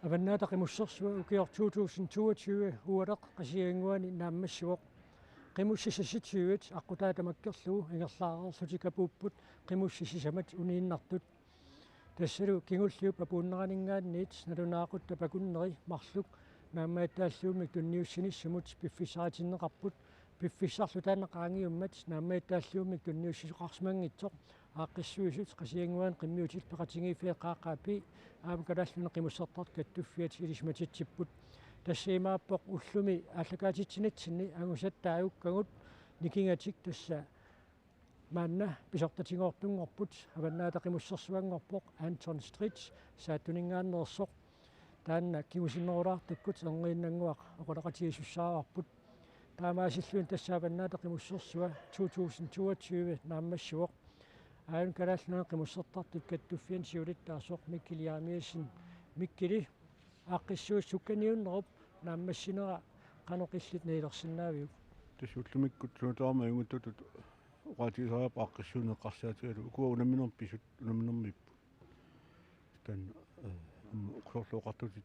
Avannaata qimussersua ukior 2022 ualeq qasianguani naammassuoq qimussisasituit aqutaatamakkerlugu ingerlaarerlutikapuupput qimussisisamat uniinnartut tassalu kingulliup apuunneraninggaanniit nalunaaqutta pakunneri marluk naammaataalluumik tunniussinissumut piffisaatinneqarput piffissarlu taannaqaangiummat naammaataalluumik tunniussisuqarsmangitsoq aaqqissuisut qasianguan qimmiutit peqatingiifeeqqaaqaapi aamakalalluне qimussertart kattuffiat ilismatitsipпут тассиимааппоқ уллуми ааллакаатитсинатсинни агусаттаагуккагут никингаатик тасса маанна писортатингоортунгорпут аваннаатақимуссерсуангорпоқ Антон Стритс сааттунингааннерсоқ таанна кимусиннерулаартаккут энгииннангуақ оқулақатигисуссаарарпут таамаасиллуин тассааваннаатақимуссерсуа 2022 нааммассуоқ аан калааллуна қимуссертартут каттуффиан сиулиттаасоқ миккилиаамиассин миккили ааққиссуус сукканиуннеруп нааммассинера каноқиллит неилерсиннаавиук тасууллумиккут суутаама юнгуттут уqaатисаап ааққиссуунеққарсаатигалу укуа унаминерписут унаминермиппу тан уқсорлуоқартутит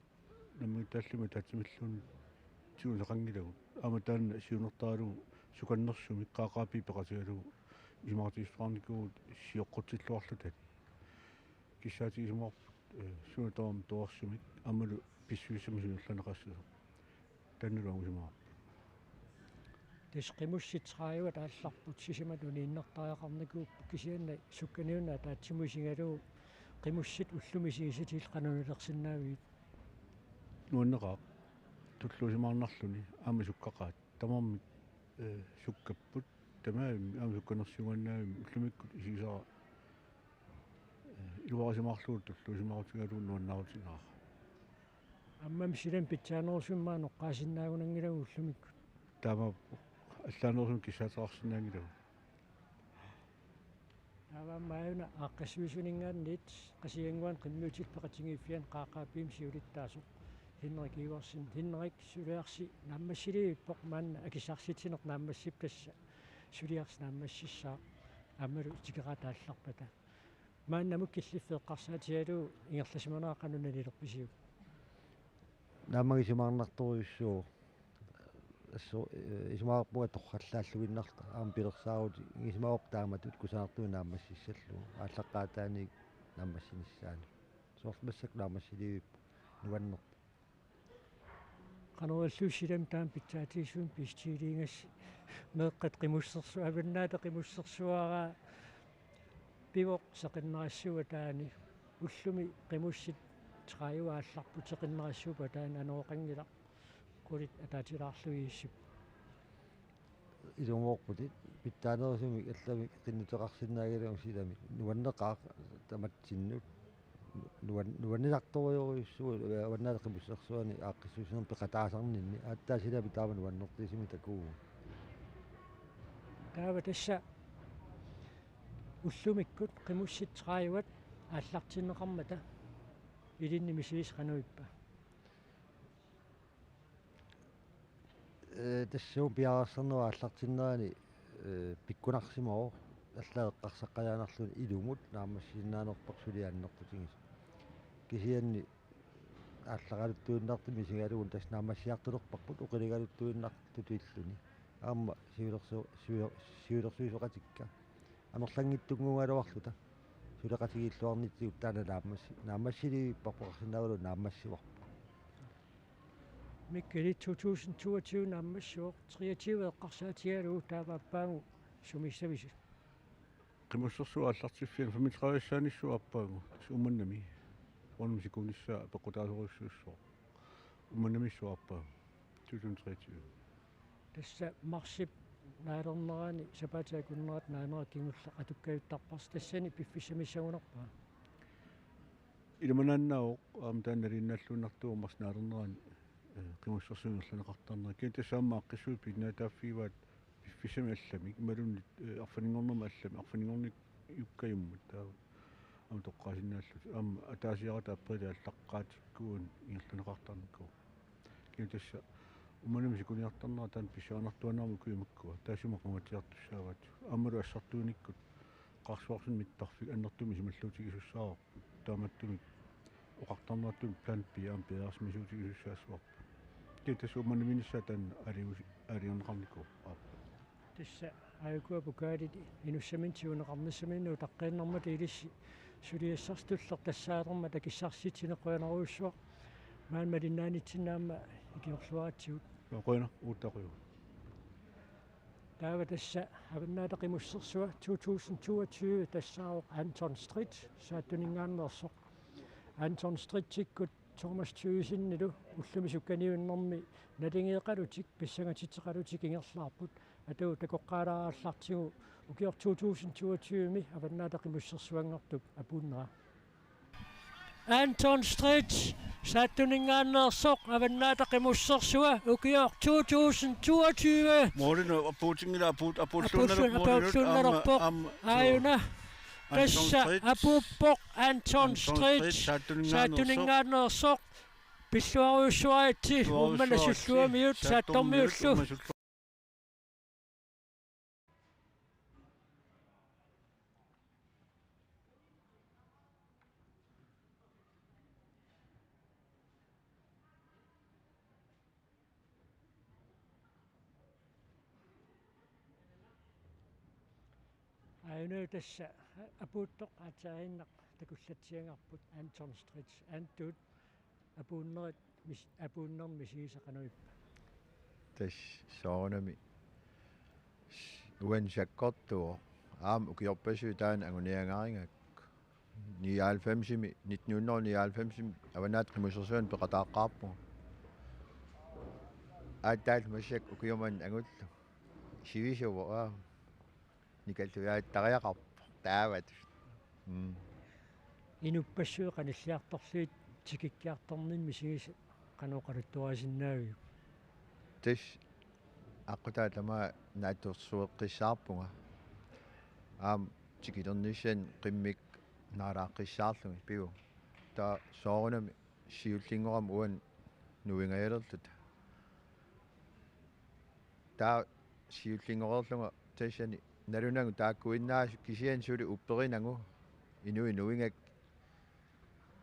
наммитааллума таатсимиллуун тиунеқангилагу ама таанна сиунертаалу суканнерсуми қаақаапи пеқатигалу имаартисфаарникуу сиоққутсиллуарлутат киссаатигисмоорпут суутаам туарсумик амалу писсуисамисунерланеқассусо таннулагусимаа тисқимусситрааюа таалларпут сисимат унииннертариақарникууп кисианна сукканиуна таатсимуисигалуу қимуссит уллумисигиситил қанунилерсиннаавиит нуаннеқаа туллуусимаарнарлуни аама суккақаат тамармик суккаппут тамаами аама сукканерсугааннаами уллумиккут исигисара илуарисимаарлуут туллуусимаарутигалуу нуаннаарутинаа аммам силам питсаанерусуммаа ноққаасиннаагунангилагу уллумиккут таама аллаанерусум киссаатеқарсинаангилагу аваммааюна ааққассуисунингаанниит қасиангуан қиммиутил пеқатингииффиан қаақаапиим сиулиттаасоқ хиннерик иуарсин хиннерик сулиарси нааммассилииппоқ маанна акисарситинеқ нааммассип тасса сулиарс нааммассиссаа аммалу тикератаалларпата мааннамук киллиффеэққарсаатигалуу ингерласиманааққануналилерписиу наамагисимаарнарторуйуссуу ассо исмаарпуга торхаллааллугиннарта аама пилерсаарути исмаарп тааматут кусаартуи нааммассиссаллу ааллаққаатааник нааммассиниссаани соорлмассак наамассиливип нуаннер канааллуссилам таам питсаатиисуун пистиилингас меэққат қимуссерсу аваннаата қимуссерсуараа пивоқ сеқиннерассуа таани уллуми қимуссит трааюаалларпут сеқиннерассуупа таана анооқангила кулит атаатилаарлуииссип илумоорпутит питтаанерусумик аллами қиннутеқарсинаагалуам силами нуаннеқаа таматсиннут нуанниларторуйоруйуссуу аваннаата қимуссерсуани ааққиссуусинер пеқатаасарнинни ааттаасилами таама нуаннертисими такуу таава тасса уллумиккут қимуссит трааюат ааллартиннеқармата илинни мисилис қануиппа тассуу пиарерсернера ааллартиннерани пиккунарсимоо аллаеққарсаққаяанарлуни илумут наамассиннаанерпақ сулиааннертутигис кисианни ааллақалуттуиннарти мисигалугун тас наамассиартулерпарпут оқилигалуттуиннартутуиллуни аама сиулерсуисоқатикка амерлангиттунгунгалуарлута сулеқатигииллуарнитсигут таана наамассиливиппарпоқарсинаавалу наамассиварпу миккели 2022 нааммассуоқ 23 эққарсаатигалуу таавааппаагу сумиссавису қимуссерсуа аллартиффиан фамитраависсааниссуа аппаагу умманнами онмисикунissaa пеқутаасоруссуссоо умманнамиссуа аппаа 2023 тасса марсип наалернерани сапаатиакуннерат наанера кингулла атуккаюттарпарс тассани пиффисамиссагунерпаа илмананнаоқ таанналинналлууннартуу марснаалернерани қимуссерсунгерланеқартарнера китассаамаа аққиссуут пиннаатааффиваат пиффисами аллами малунни арфанингорнерма аллами арфанингорник юккаюммут таава ам тоққаасиннааллут ам атаасиарата апприли аллаққаатиккуун ингерланеқартарникку китасса уманами сикуниартарнера таан писсаанартуанаарму куимаккуа таасума қаматиартуссааваат аммалу ассартууниккут қарсуарсин миттарфик аннертуми сималлуутигисуссаарпут тааматтумик uqartarnertun plan piam peersmisuutigissaassuarpa тасуманаминissatan алиунеқарнику тисса аюкуа пукаалити инуссаминтиунеқарниссаминну таққииннармата илисси сулиассарстуллер тассаалерма такиссарситинеқуянеруйуссуа маанмалиннаанитсинаама икиорлуаатсигут қойна уутақиу таава тасса аваннаатақимуссерсуа 2022 тассаавоқ Anton Strid сааттунингааннерсоқ Anton Strid-тиккут Thomas Thyssиннилу уллумисукканиуннэрми налингеэқалутик писсангатитеқалутик ингерлаарпут атуу такоққалаарааллартигу укиор 2022ми аваннаатақимуссерсуангортук апууннера Anton Strid сааттунингааннерсоқ аваннаатақимуссерсуа укиор 2022 морин апуутингила апуутлуннерпоқ аюна тасса апуппоқ Anton Strid сааттунингааннерсоқ пиллуаруйуссуаати умманасуллуамиут сааттормиуллу аюна тасса апууттоқ атаиннақ такуллатсиангарпут Anton Strid антут апууннерит апууннерми сигисақануиппа тас соонами уэн шаккортуо аам укиорпасу таан агуниангаарингаак 99-ми 1999-ми аванаат қимусерсуан пеқатааққарпу ааттаал массак укиоман агуллу сивисуа никалтуяат тариақарпу таават инуппассуи каниллиарторлуит тикиккиарторнинми сигис каноқалуттуасиннаавиу тас аққутаа тама наатторсуэққиссаарпунга аам тикилерниссан қиммик наалааққиссаарлуги пиу та соорунами сиуллингорам уан нуингаялерлут та сиуллингорерлунга тассани налунагу тааккуиннаас кисиан сули упперинагу инуи нуингак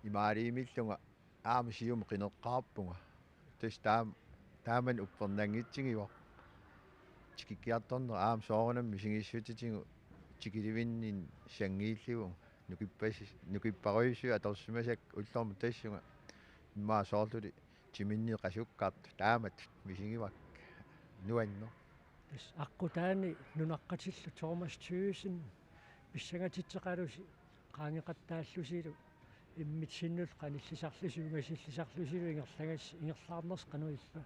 имааримиллунга аама сиум қинеққарпунга тас тааман уппернангитсигиво тикиккиарторнер аам соорунам мисигиссутитигу тикиливиннин сангииллигу нукиппаруйсу аторсимасак уллорма тассунга иммаа соорлули тиминни қасуккаарт таамат мисигивак нуанно тас аққутаани нунаққатиллу Thomas Thyssen писсангатитсеқалуси qaangeqattaallusилу иммитсиннул qanillисарлусугасиллисарлусилу ингерлаарнерс qanуиппа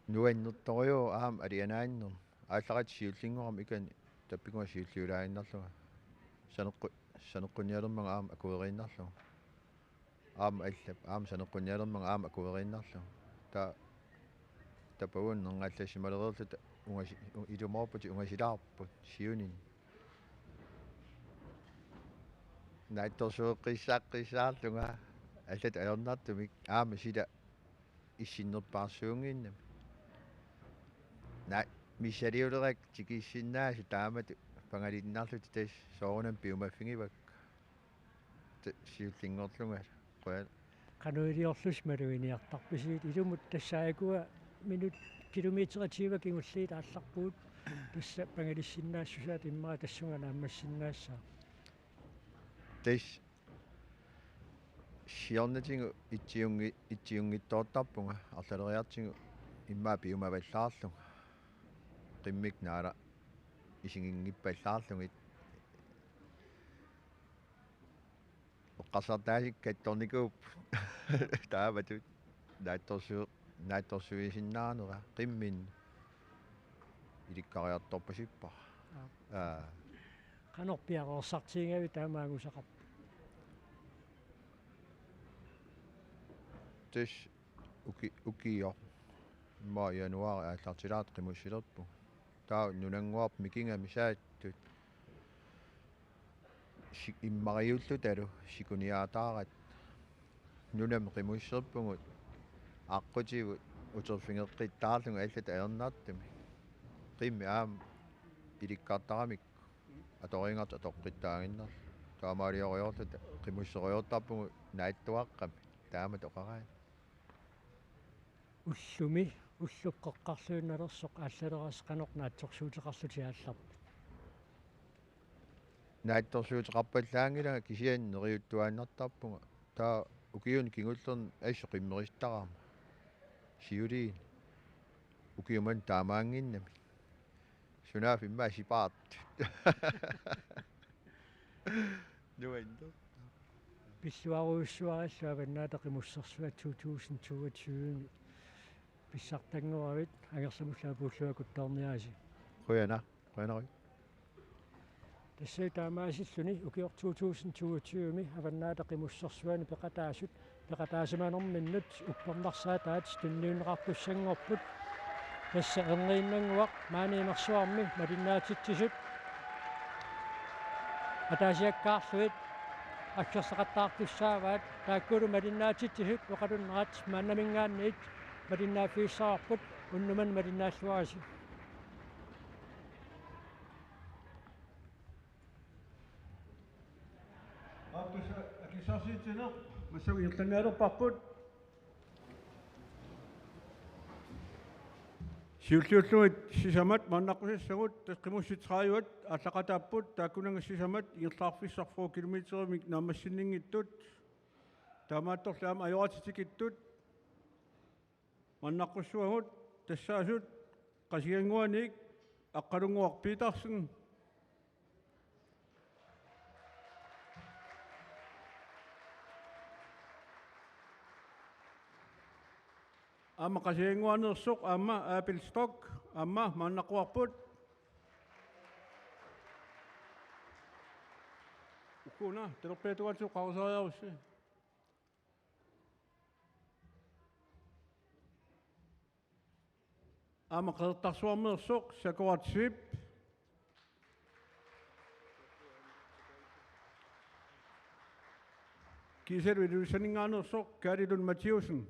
нуаннерториу аам алианааннер аалларат сиуллингорам икани таппикума сиуллиулааиннарлуга санеққуниалермага аам акуерииннарлуга аам аллап аам санеққуниалермага аам акуерииннарлуга тапауун нергаллассималерерлут унгаси илумоорпути унгасилаарпут сиунин наитторсуэққиссааққиссаарлунга аллат аернартумик аама сила иссиннерпаарсуунгииннам на мисалиулерак тикиссиннаасу таамат пангалиннаарлути тас соорунам пиумаффигивак сиуллингорлунга қоя qanуилиорлус малуиниартарписиит илумут тассаакуа минут километра 20 кигуллиит аалларпуут тасса пангалиссиннаассусаат иммаа тассунга нааммассиннаассаа тас сиорнатингу итсиунгиттоортарпунга арлалериартингу иммаа пиумаваллаарлунга qimмик наала исигингиппаллаарлугит оққасартаасик катторникууп тааватут наатторсуисиннаанера qimmin иликкариарторпасиппа qanорпиароорсартиингави таамаагусақарп тас укио ма януари ааллартилаат qimуссилерпу таа нунангуарп микинга мисааттут иммариуллу талу сикуниаатаарат нунам qimуссерпугут аққутигут утерфингеққиттаарлунга аллат аернаартами qimmi аам иликкаартарамик аторингаарт атоққиттаагиннар таамаалиориортут qimmussoриортарпугу нааттуаққами таама тоқараа уллуми уллуккоққарлуинналерсоқ ааллалерас қанеқ наатсорсуутеқарлути аалларпу наатторсуутеқарпаллаангилага кисиан нериуттуааннартарпуга таа укиун кингуллерн ассо қиммеристараама сиулиин укиуман таамаангиннами сунаф имма сипаат нуэнто писсуаруйуссуараллуа наатеқимуссерсуа 2022 писсартангуравит агерсамуллаа пууллуакут таорниааси қуянари тассаа таамаасиллуни укиор 2022 ми аваннаатеқимуссерсуани пеқатаасут пеқатаасиманерминнут уппернарсаа таат тунниунеқарпуссангорпут тасса эрнеиннангуақ maaниимерсуарми малиннаатитсисут атаасиаккаарлуит аккерсақаттаартуссааваат тааккулу малиннаатитсисут оқалуннерат мааннамингаанниит малиннааффииссаарпут уннуман малиннааллуараси аптуса акисарсиитсинеқ массагу ирлангаалерпарпут сиуллиуллугит сисамат маннаққусиссагут тасқимусситрааюат ааллақатааппут тааккунанга сисамат ирлаарфиссарфуу километеримик наамассиннингиттут таамаатторлаама ajoratitikиттут маннаққуссуагут тассаасут қасигангуаник аққалунгуар питарсен Amma qasiinguanersuq amma Apple stock amma mannaquarput ukuna terpetuatsu qausariarussi amma qertarsuarmersuq sakuatsip kiseru ilusaninngaanersuq Karilun Mathiusen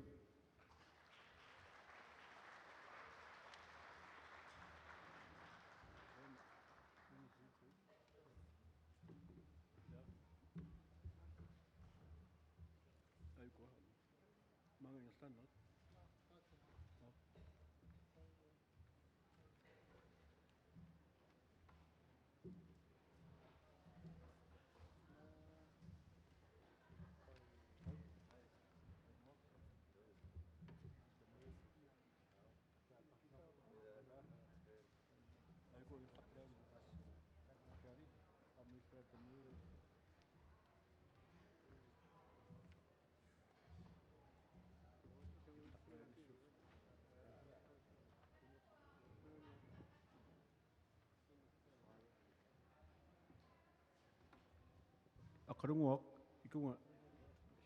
aqalunguaq ikunga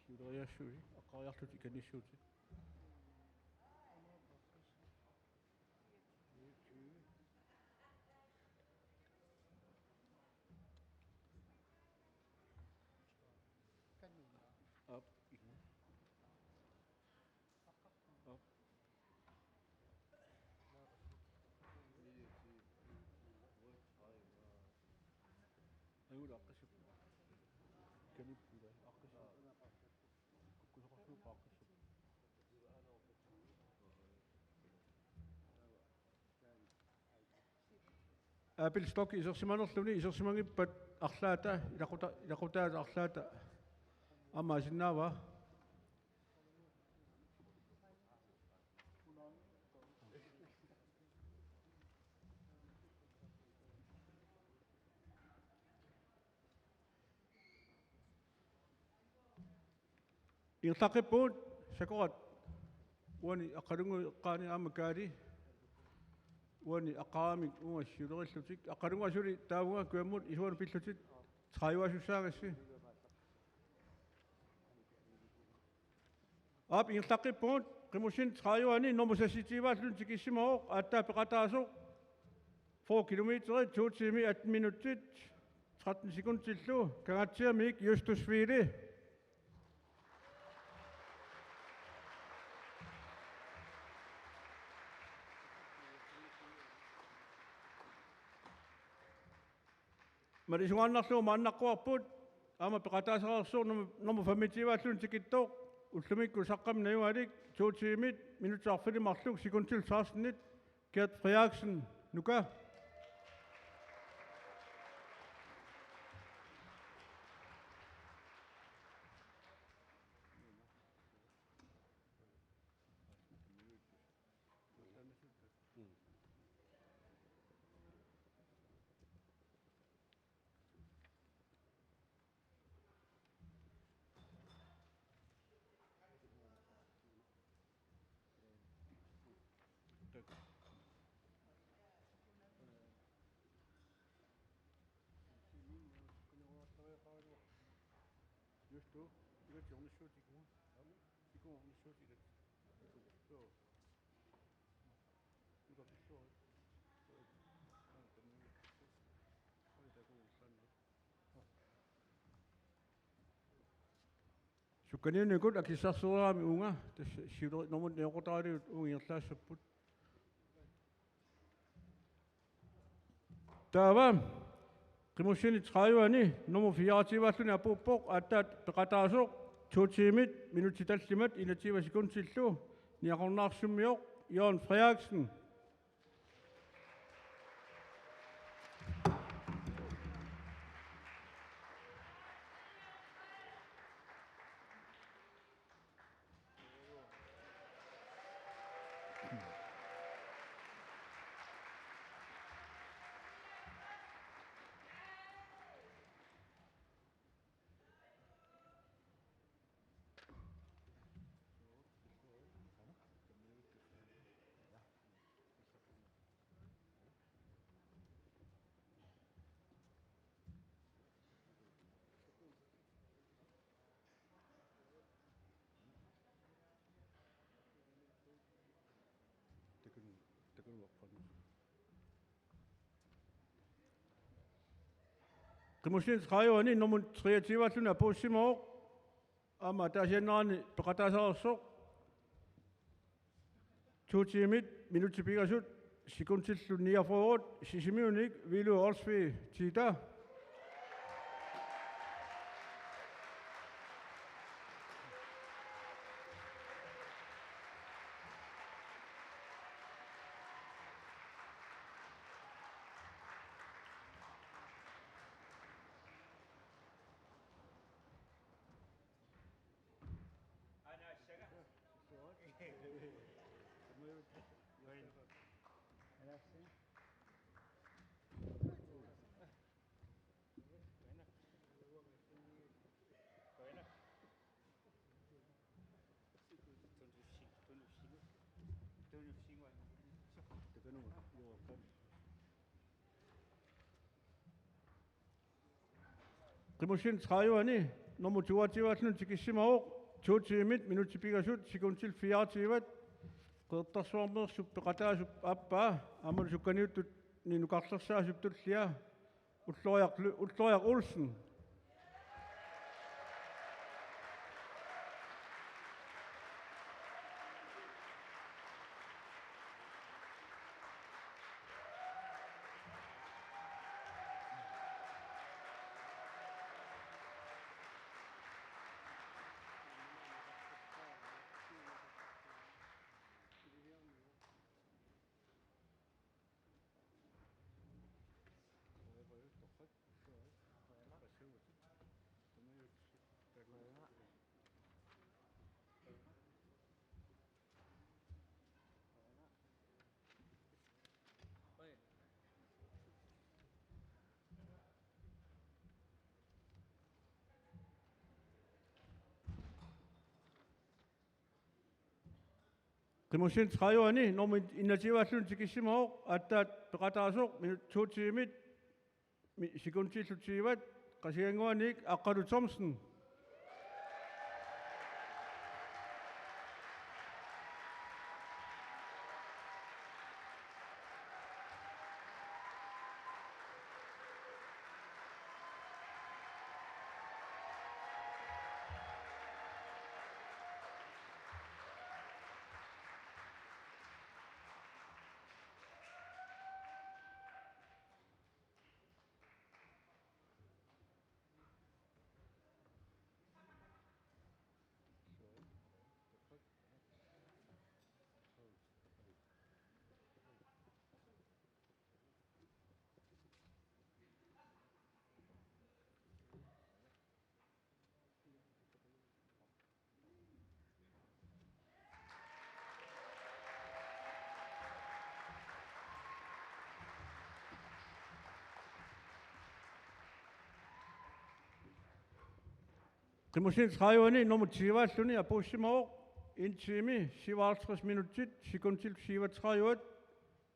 siuleriassuusi aqqariarlut ikanissuuti ayuda aqassup kanippuda aqassup kukkusoqarluuqa aqassup Apple stock isersimanerluni isersimangippat арлаата илақутаата арлаата амма синнаава Irtaqippuut sakurat uani aqalungu eqqaani aamakaali uani aqaamik ungassiulerillutik aqalungasuli taavuga kuammut isuanu pillutit traiuasussaangassi Aap irtaqippuut qimussin traiuani normusassitiivaallun tikissimooq aattaa peqataasoq 4 kilometeri 2 timer 18 minuttit 13 sekundtillu kangatsiamik Justusfiili Marisuannarluu maannaqquarput ama peqataasaqarsuur nomu famitivaallun tikittoq ullumikku saqqamnayualik 2 tiimit minutaarfilimarluk sekuntil 16 Gert Frederiksen nuka. Just du, det kan Jonas shoot i går. Det går on shoot i det. Så. Nu går vi så. Sukkanini gut akissarsuuraami unga siuleri nomut neoqotaariut ungiirlaassaput. Taava qimussini 30-ani nummer 24 apuppoq attaat peqataasoq 2 tiimit minutti tallimat 21 sekundtillu niaqornaarsummiоq Jørgen Frederiksen. Det kan være for Qimussin 30-ani nummer 23 apuussimuoq ama taasiannerani peqataasaqarsoq 2 tiimit minutti pigasut sekuntillu 49 sisimiunik Vilu Olsvi Tita. Qimussin 30-ani nummer 22 tikissimaoq 2 tiimit minutti pigasut sekuntil 24 qeertarsuarnersup peqataasup appaa amul sukkaniuttut ninukarlersaasuptullia ulloriaq Olsen. Qimussin 30-ani nummer 21 tikissimaoq attaat peqataasoq 2 tiimit sekuntillu qasianguanik Aqqalu Thomsen. Qimusin 30 nummer 20 apussimaoq intiimi 57 minutit sekuntil 37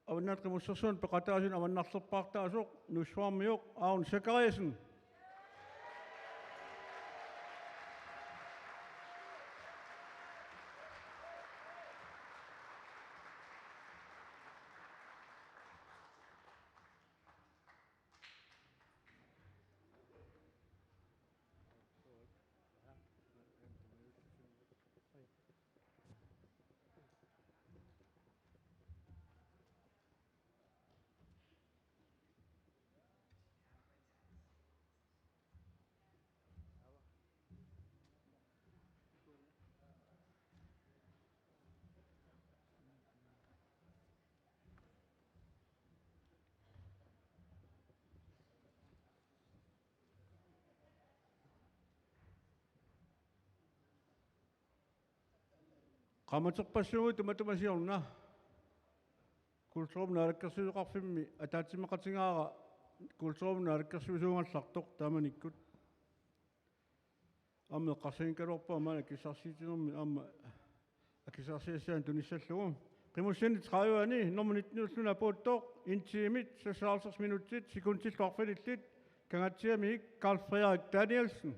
avannaat qimussersuun peqataasun avannarlerpaartaasuq nussuarmiuq Aun Sakariasen. Qamaterpassuugu tumatumasiorna kulturum naalakkersuuqarfimmi ataatsimaqatigaara kulturum naalakkersuusuungallartoq taamanikkut amma qarsinkaluarpa amana kisarsiitinermi amma akisarsiassaan tunissallugu qimussinit 30 nommunitnuulluna puuttoq intiimit 56 minutit sekuntilluarfilillit kangatsiamik Carl Frederik Danielsen.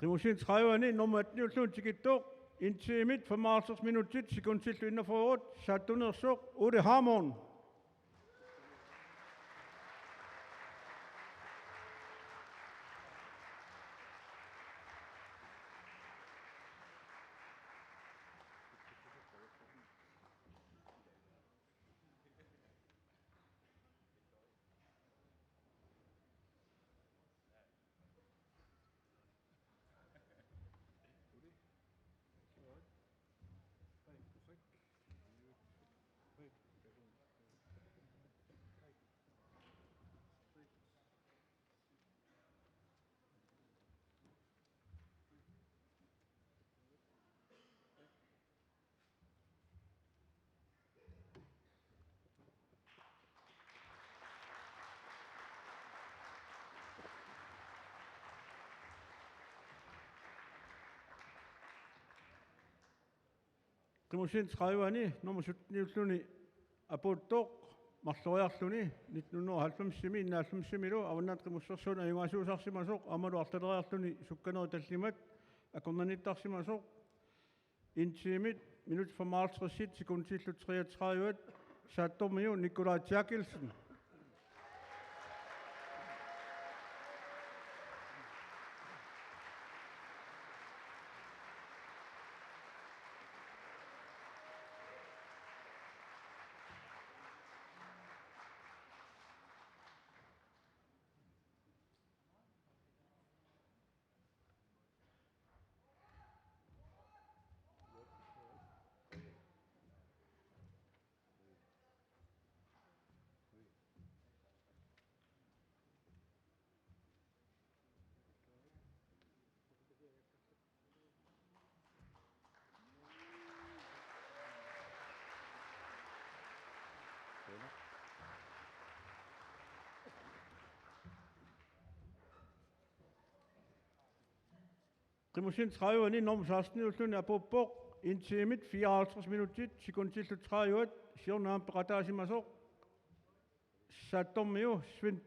Qimusin 30 nummer 18 tikittoq intiimit 55 minutit sekuntillu innerforward saattunersuq Ude Harmon. Qimusin 30 nummer 17 apuuttoq marloriarluni 1990 innaallummimilu avannaat qimussersuun ajungaasuusarsimasoq amalu artaleriarluni sukkaneri tallimat akornanittarsimasoq intiimit minut 55 sekuntillu 33 saattormiu Nikolaj Tjerkelsen. Qimusin 30 nummer 16 apuuppoq intiimit 54 minutit sekuntillu 30 siornaam peqataasimasoq saattormiu Svend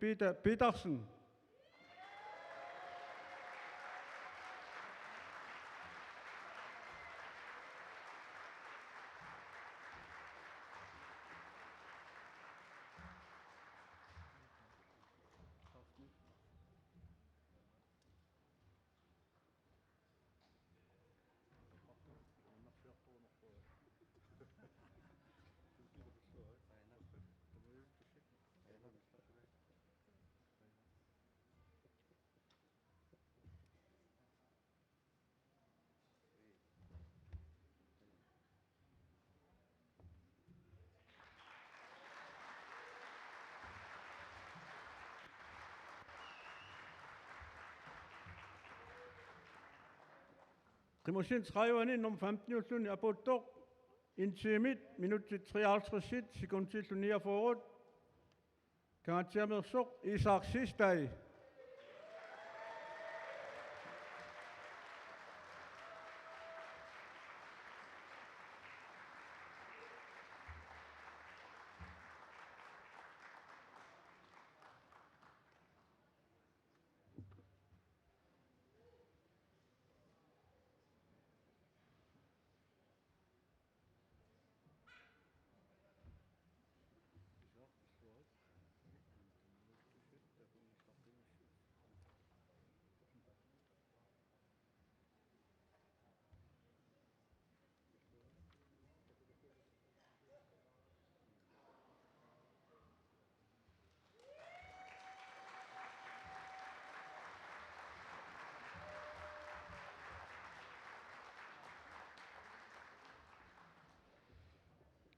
Petersen. Qimusin 30 nummer 15 ulluni aputtoq intiimit minutti 53 sekuntillunia forward. Kaatiamersoq Isak Sistai.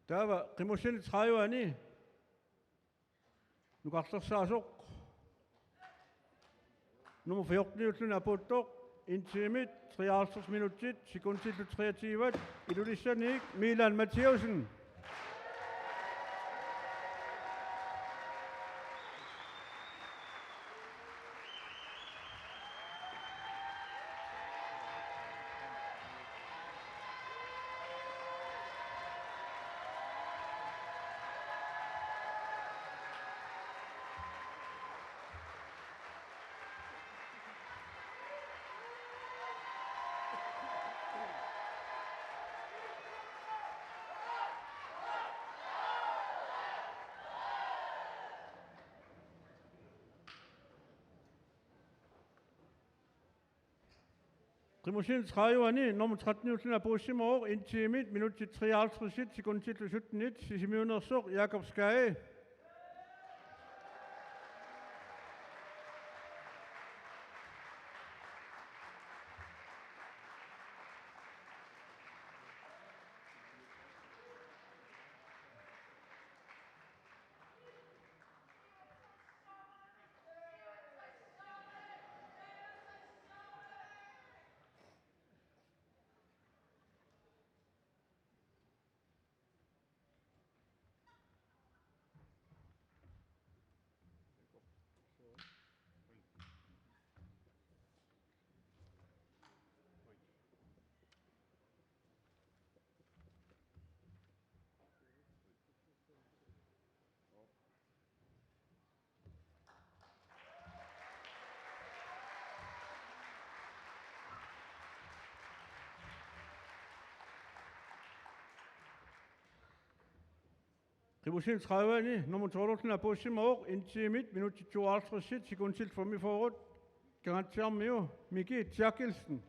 Tava qimusin 30 nuqarlersaasuq nummer 14 ulluni aputtoq intiimit 53 minutit sekuntillu 23 ilulissanik Milan Mathieusen. Qimusin 30 nummer 13 ulluni apuussimuoq intiimit minutti 53 sekuntillu 17 sisimiunersoq Jakob Skae. Qimusin 30 nummer 12 ulluni apuussimuoq intiimit minutti 52 sekuntillu 5 forward. Kaatiarmiu Miki Tjerkelsen.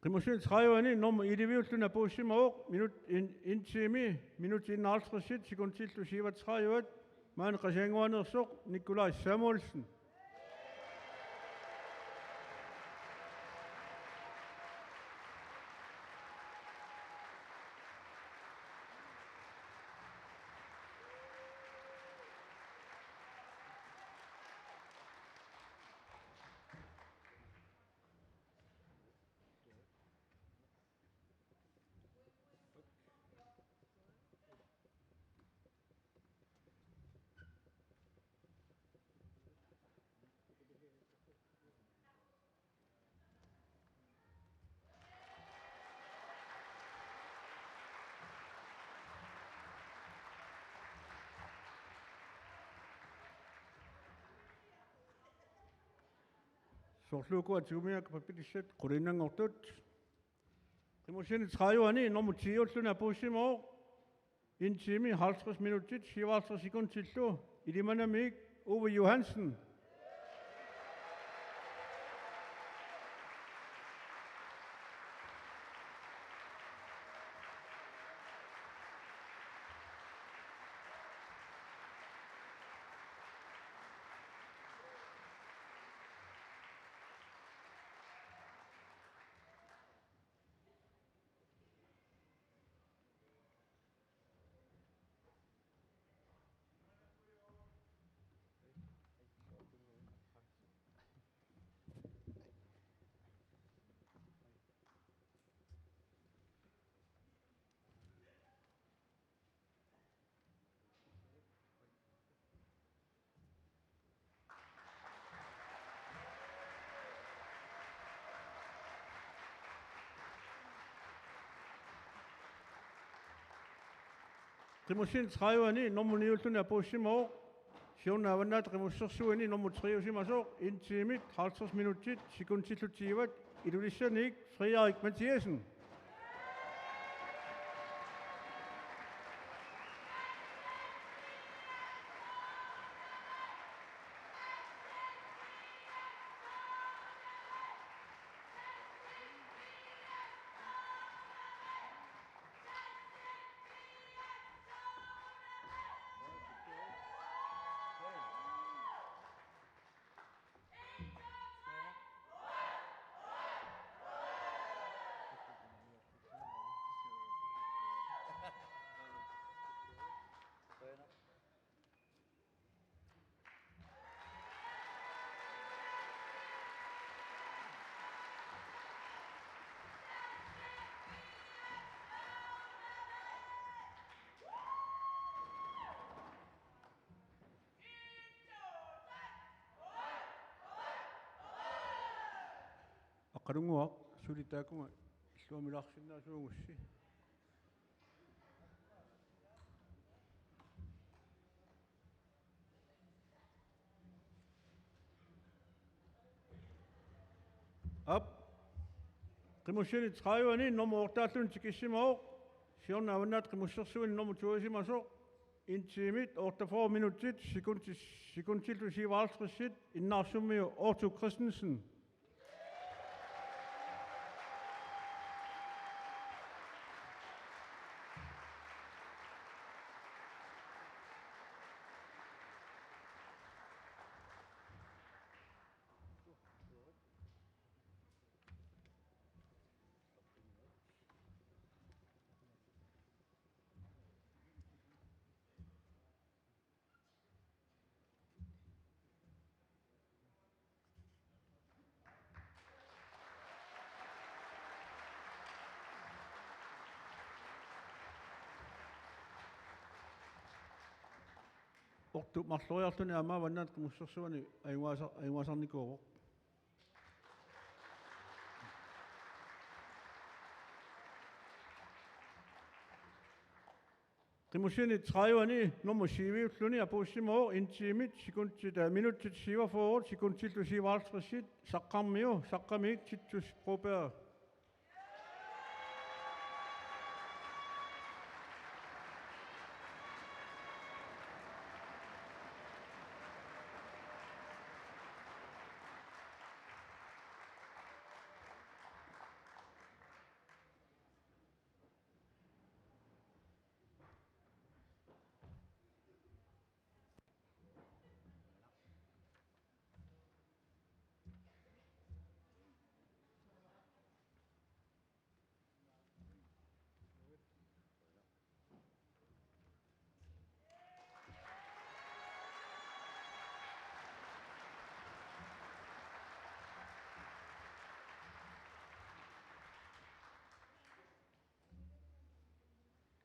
Qimusin 30 nummer 11 ulluni apuussimuoq intiimi minutti 51 sekuntillu 37 maani qasianguanersoq Nikolai Samuelsen. Sorluku atumia kapapitisset qulinnangortut. Qimusini 30 nummer 10 ulluna pussimo. Intimi 50 minutit 57 sekundtillu. Ilimanamik Ove Johansen. Qimusin 30 nummer 9 ulluna pussimo. Siunna avannat qimussersuini nummer 3 usimasoq. Intimit 50 minutit sekundtillutiivat. Ilulissanik Frederik Mathiasen. Aqalunguaq sulitaakunga illuamilaarsinnaasuugussi. Up. Qimussini 30 nummer 8 tikissimo. Siunna avannat qimussersuini nummer 2 usimasoq. Intimit 48 minutit sekundtillu 57 innaarsummio Otto Christensen. Ortu marloriarluni ama vannat qimussersuani ayuasarnikuuruq. Qimussini 30 nummer 7 ulluni apuussimo intimit sekundtita minuttit 47 sekundtillu 57 saqqamiik tittus Broberg.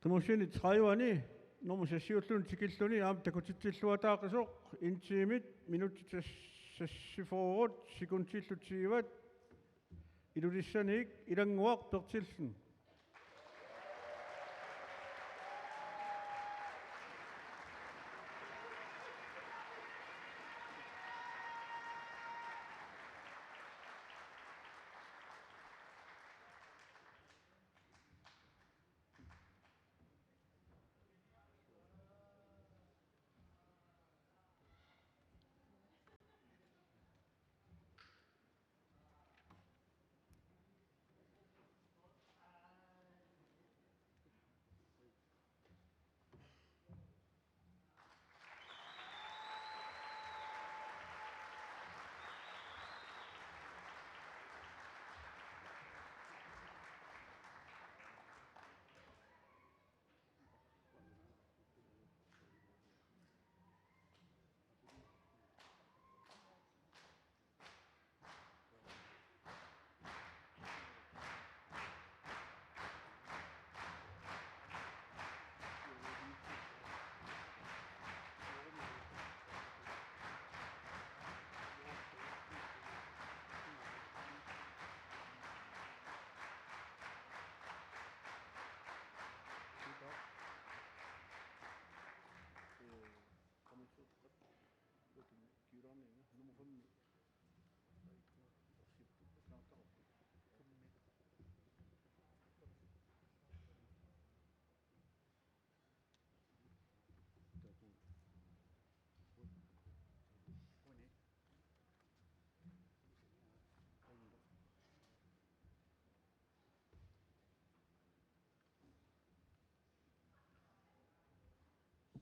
Qimussini 30 nummer 6 ulluni tikilluni aam takutitsilluataaqisuq intimit minuttit 64 sekundtillutiivat ilulissanik ilanguaq Bertilsen.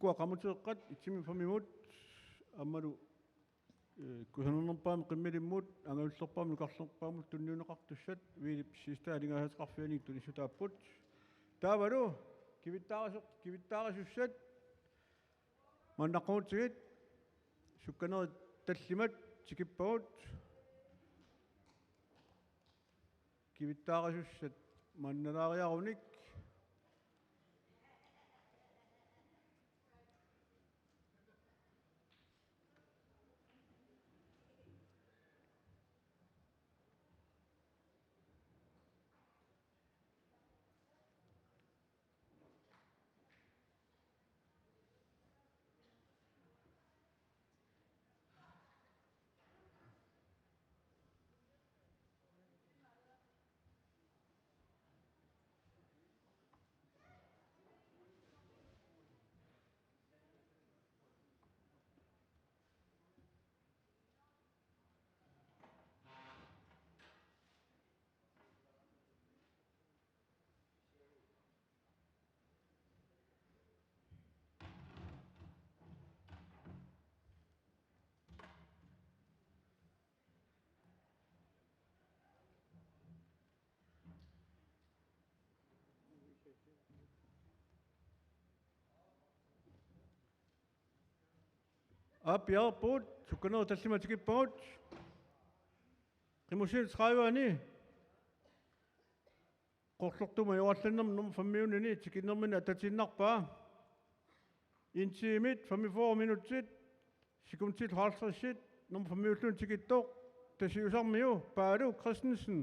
ikkua qamuteeqqat itsimi famimut ammalu kusanernerpaami qimmilimmut angaullerpaami nukarlerpaamut tunniuneqartussat viilip siistaalingaasaqarfiani tunissutaapput taavalu kivittaarasussat mannaqqumutigit sukkaneri tallimat tikippagut kivittaarasussat mannalaariarunik apiarput sukkaneri tallimat tikippagut qimusiit qaajuani qorlortuma joallannerm num fammiunini tikinnermini atatinnarpaa intiimit 45 minutsit sekuntit 50 num fammiullun tikittoq tasiusarmiu Palu Christensen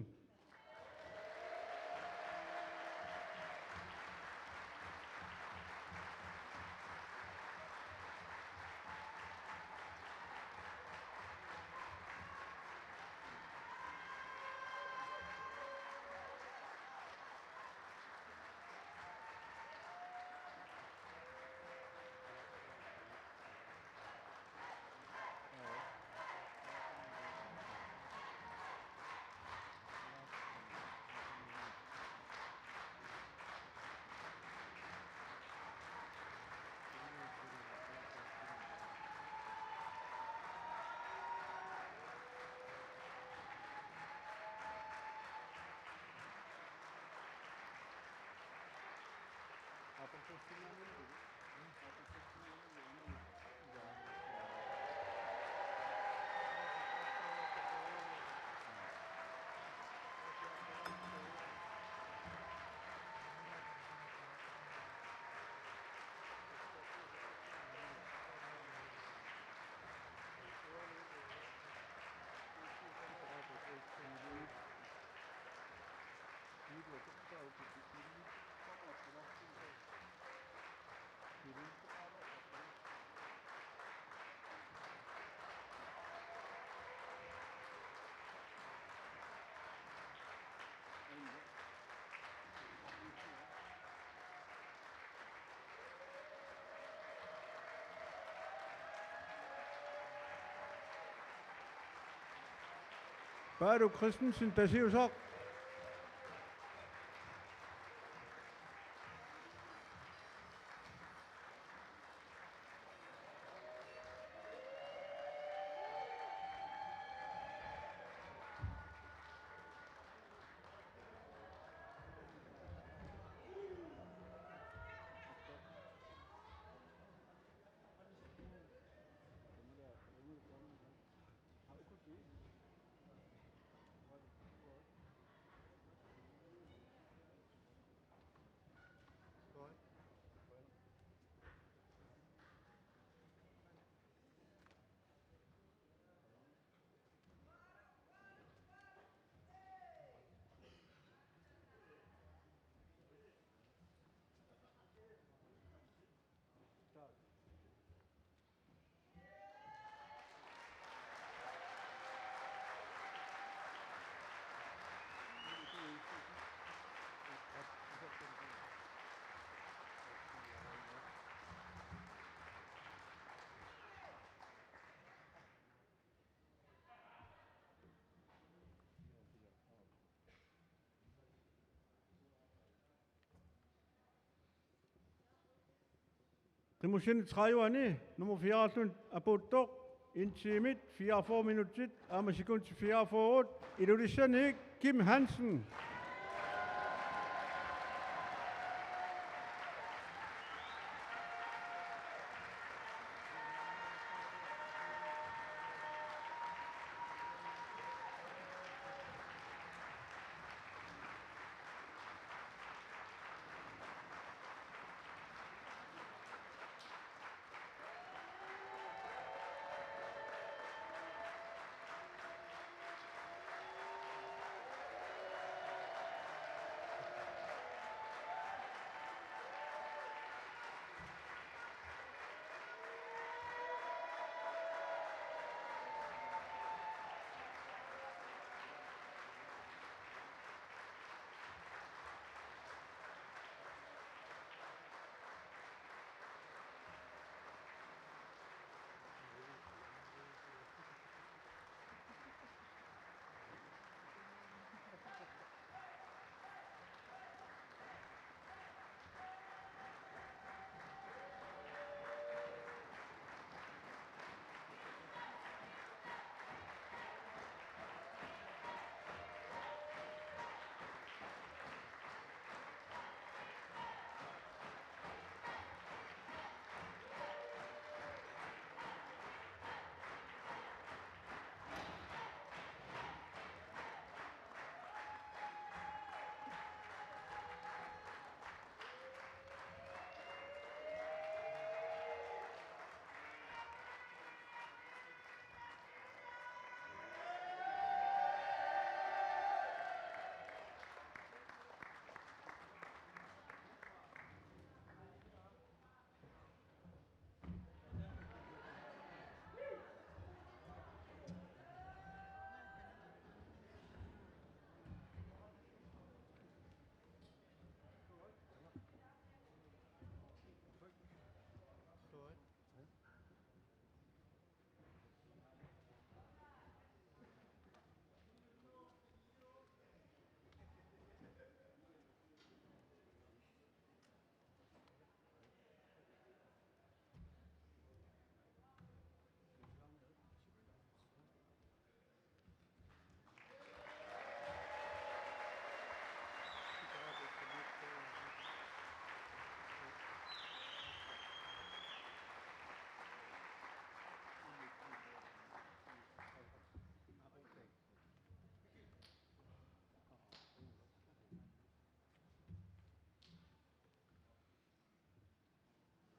Palu Christensen tasiusaq Qimussin Traiwani, nummer 4 Apotok, Intimit, 44 minutter, Amasikun 44, Illusionik, Kim Hansen.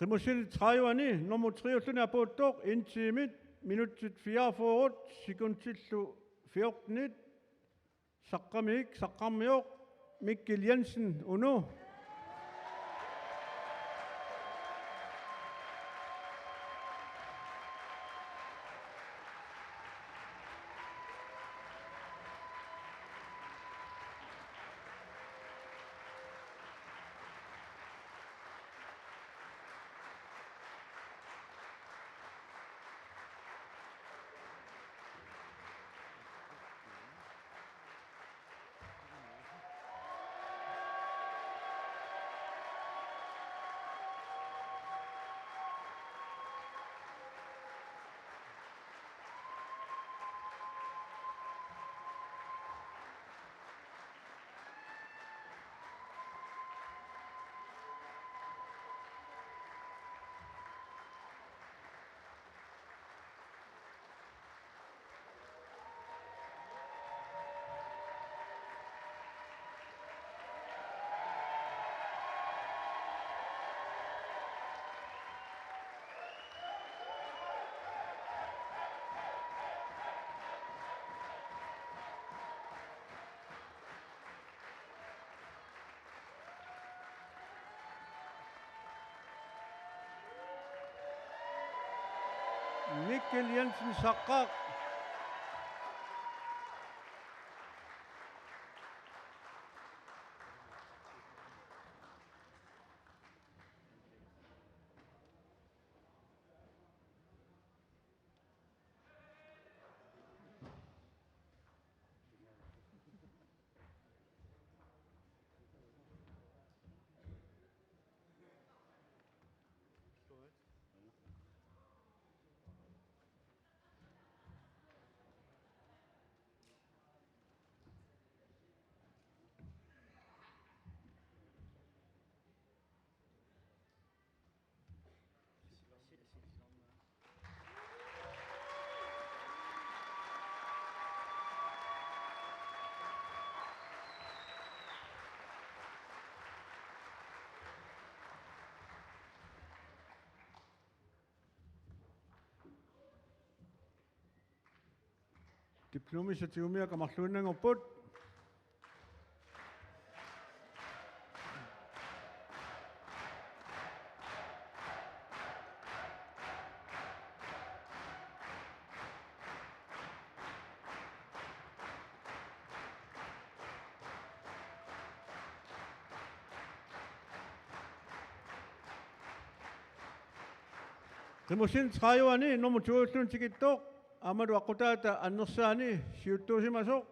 Qimussin Traiwani, nummer 23 Apotok, Intimit, minuttit 44, sekuntillu 14, Saqqamiok, Mikkel Jensen, Uno. Mikkel Jensen Saqqaq. Good. Diplomis tiumia kamarluunangorput. Qimusin Taiwani nummer 22 tikittoq amaru aqutaata annersaani siuttuusimasoq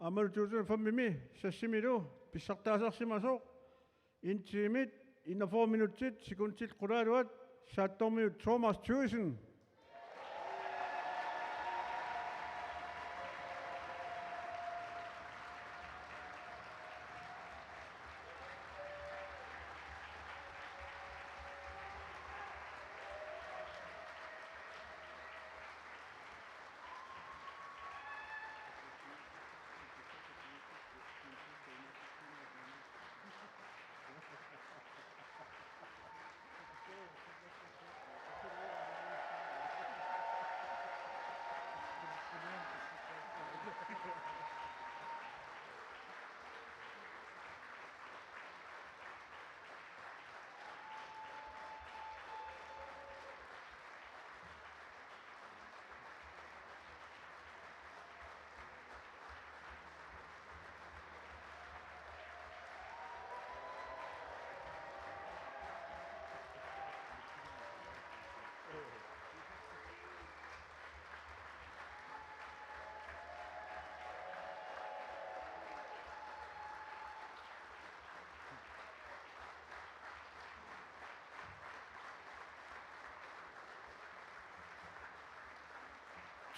amaru 2005 sassimilu pissartaasarsimasoq intiimit ina 4 minutit sekuntit qulaaluat saattormiut Thomas Thuisen.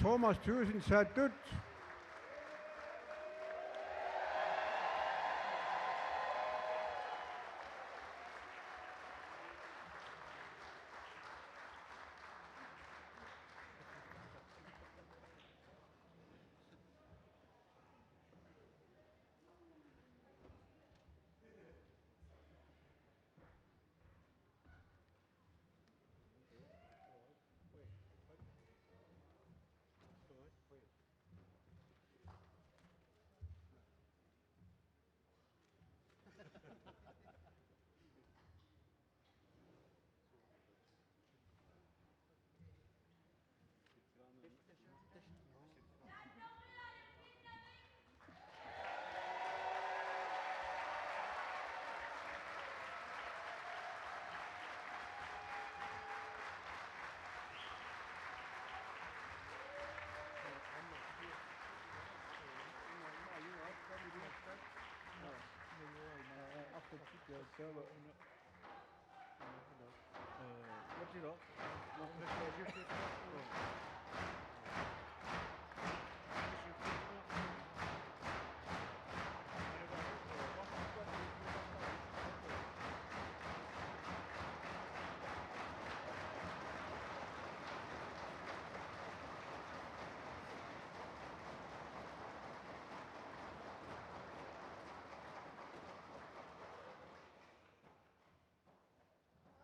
Thomas Thuisen saatut.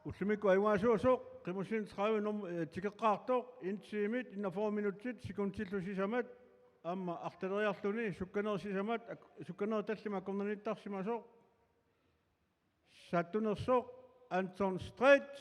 Ullumikku aiwaasuusoq qimusin 30 tikeqqaartoq intiimit ina 4 minutit sekuntillusisamat amma artaleriarluni sukkanersisamat sukkanertallima kornanittarsimasoq sattunersoq Anton Strait.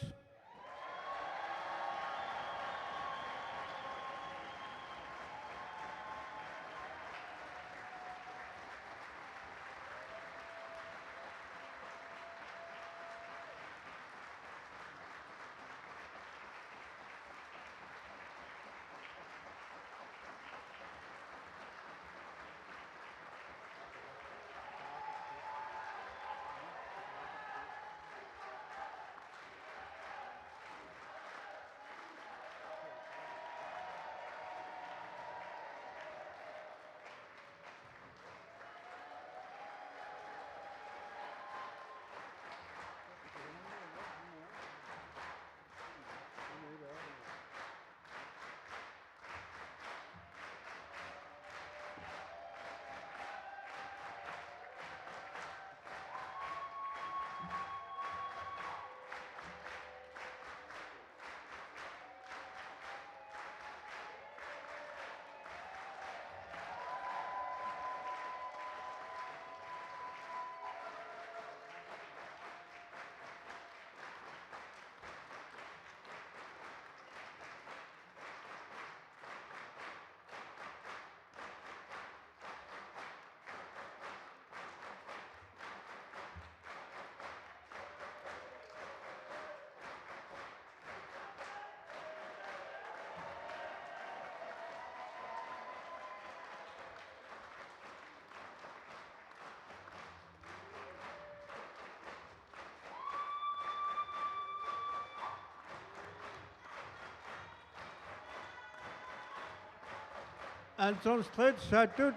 Anton Strid Satut.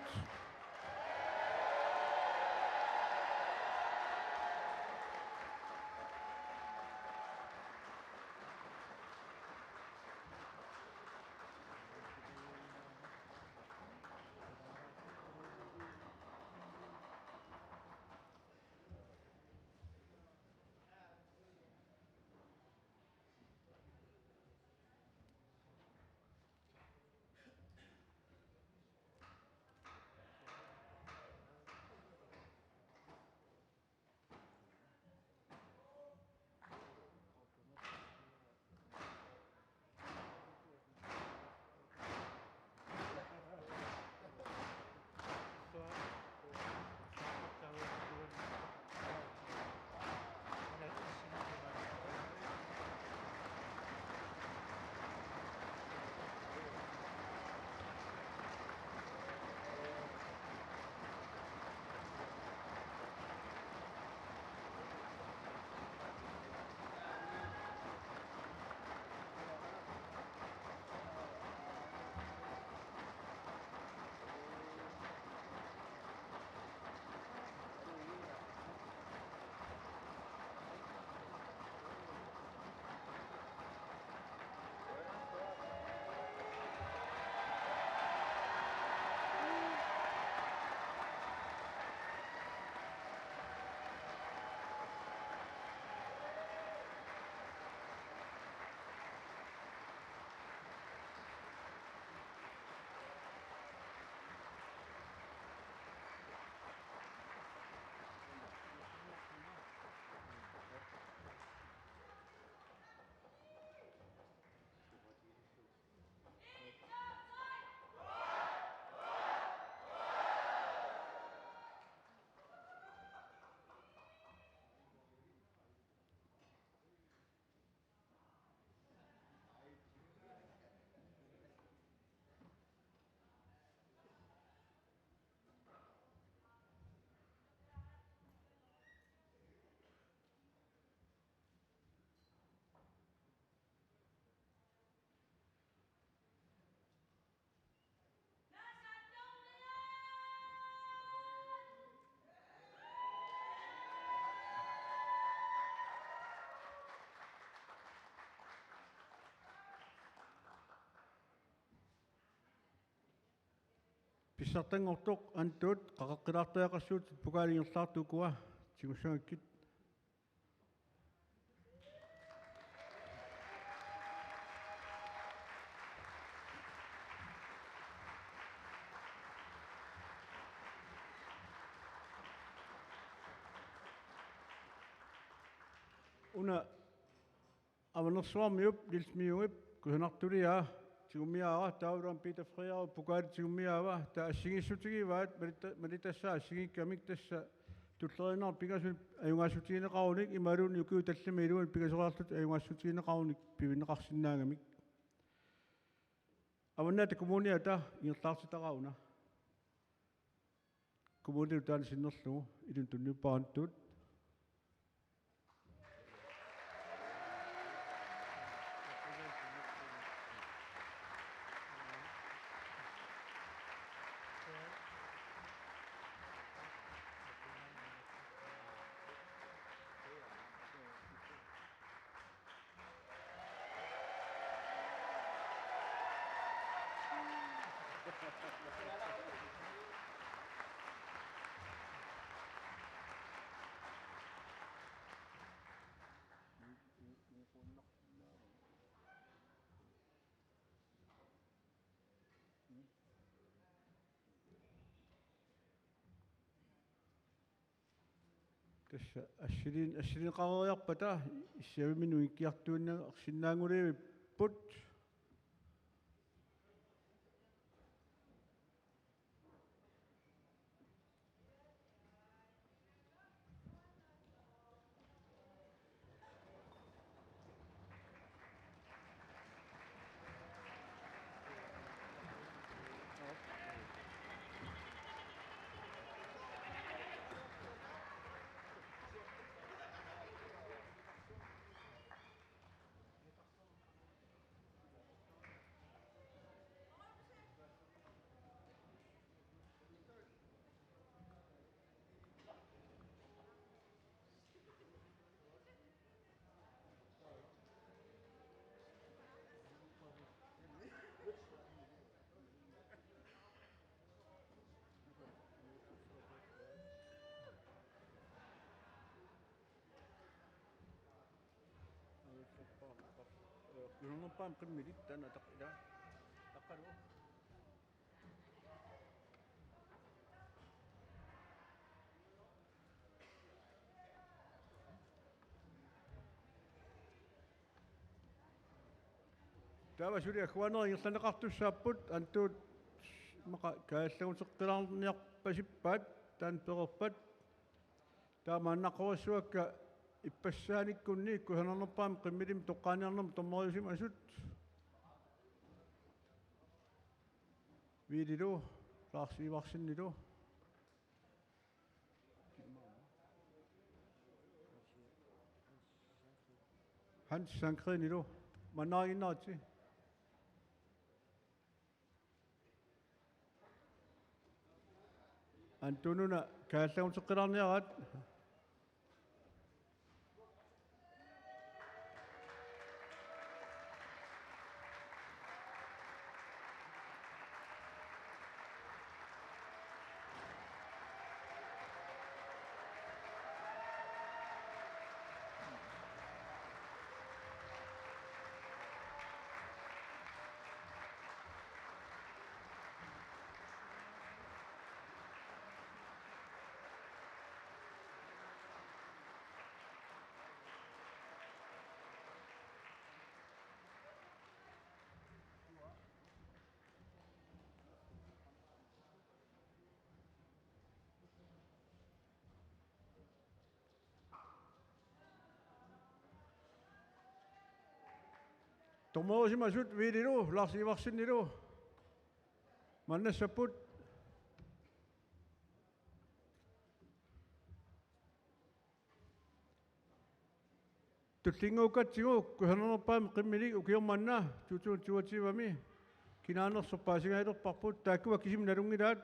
Pissartangortoq antut qaqaqqilартаақассуут пукаалингерлаартукуа тигуссагаккит уна аванерсуармиуп лилсмиугип кусанартулиаа тигуммиаава таулуам питер фриаро пукаали тигуммиаава та ассигиссутигиваат малитассаа ассигиккамик тасса туллеринаар пигасут аюнгаасутигинеқаруник ималуун юкиу таллами илуан пигасориарлут аюнгаасутигинеқаруник пивинеқарсинаагамик аваннаата коммуниата ингерлаартитарауна коммуниу таан синнерлугу илун туннуппаантут tässä assilin qaruiarpata issaviminu ikkiartuunna arsinnaangulivi put Kuhanampam qimmilit tana taqila. Taqaru. Tawa suri akhwana ingsanaqartussaaput antut maqa kaalлагусеққилаарниарпасиппаат таан перерпат таамааннақорсуакка иппассааниккунни куханернерпаам қиммилим тоққааниарнерм томмориусим асут вилилу лаарсиварсиннилу Hans Sankrinilу манаагиннаати Antununa kaalлагусеққилаарниараат томмоорусим асут вилилу лаарсиварсиннилу маннассаппут туллингууккатсигу куханернерпаами қиммилиг укиорманна туутуутивами кинаанерсорпаасигаалерпарпут тааккуа кисим налунгилаат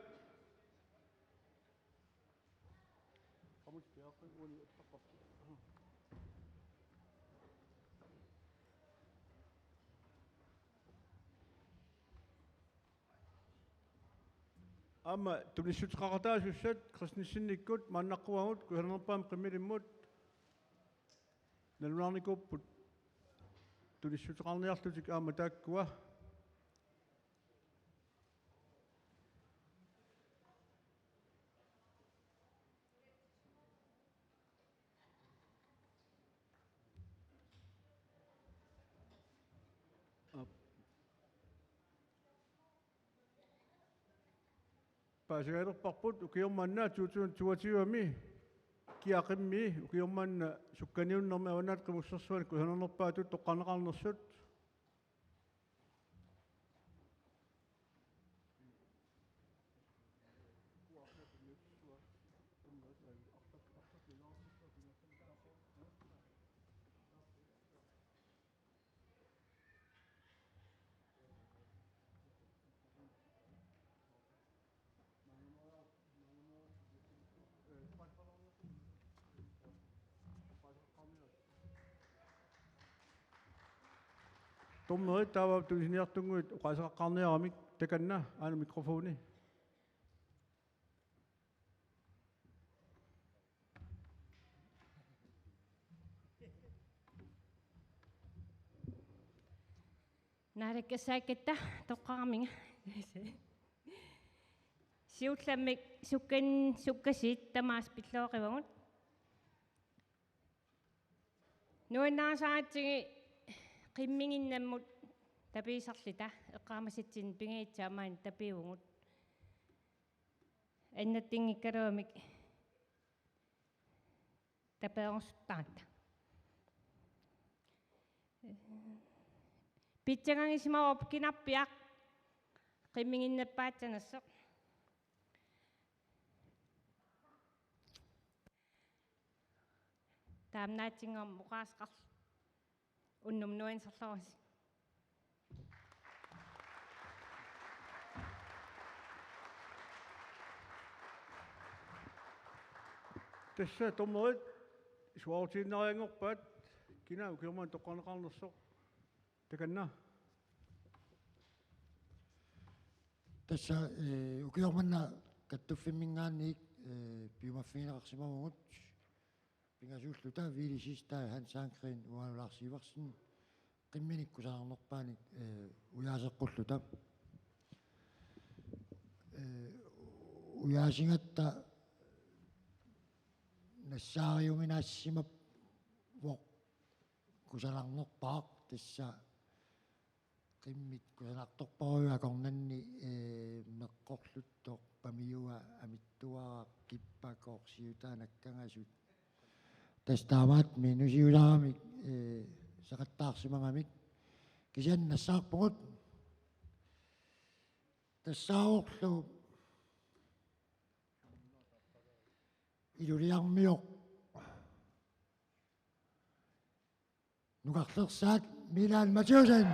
Amma tunissutqaqataasussat qrisnissinnikkut maannaqquagut kuhanerpaam qimmilimmut nalunarnikupput tunissutqarniarlutik aama taakkua Paasigailorparput ukiormanna tuutiuatiuami kiaqimmi ukiormanna sukkaniunnermi avanaat qimussersuan kuhanernerpaatut toqqaneqarnersut Tommerit taava tuisiniartunguit uqaasaqarniaramik takanna aana mikrofoni Naarikkasaakkatta toqqaraminga siullamik sukkasiit tamaas pillooqivagut nuinnaasaatsigi qimminginnammut tapiisarlita eqqaamasittsin pingiitsaamain tapiugut annattingikkaluamik tapeersuttaanta pitsangangismaop kinappiaq qimminginnappaatsanassoq taamnaatsingaam muqaasqar unnum nuinserluarsi Tässä tommoit suautiinariangorpaat kina ukiorman toqqaneqarnersoq takanna Tässä ukiormanna kattuffimingaanniik piumaffiinaqarsimamugut pingasuulluta viilisistaa Hans Sankrin uanulaarsiivarsin qimminikkusarnerpaanik uyaaseqqulluta uyaasingatta nassaariuminaassimat voq kusalarnerpaaq tassa qimmit kusalartorparuakornanni meqqorluttoq pamiua amittuara kippakoorsiutaanakkangasut tastaavaat minusiularamik saqattaarsimangamik kisian nassaarpungut tassaaorlu iluliarmioq nuqarlersaat Milan Mathiusen.